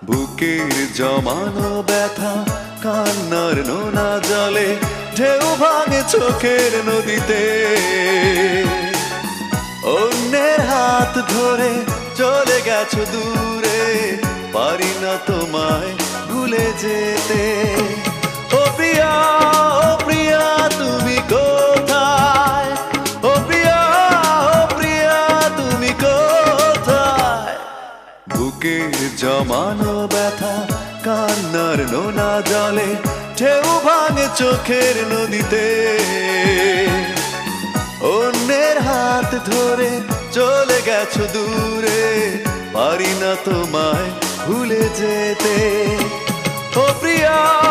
বুকের জমানো ব্যথা কান্নার নোনা জলে ঢেউ ভাঙে চোখের নদীতে। অন্যের হাত ধরে চলে গেছো দূরে, পারি না তোমায় ভুলে যেতে। ও প্রিয়া, ও প্রিয়া তুমি কোথায়? ও প্রিয়া, ও প্রিয়া তুমি কোথায়? বুকের জমানো ব্যথা কান্নার নোনা জলে ঢেউ ভাঙে চোখের নদীতে। অন্যের হাত ধরে চলে গেছো দূরে, পারি না তোমায় ভুলে যেতে। ও প্রিয়া।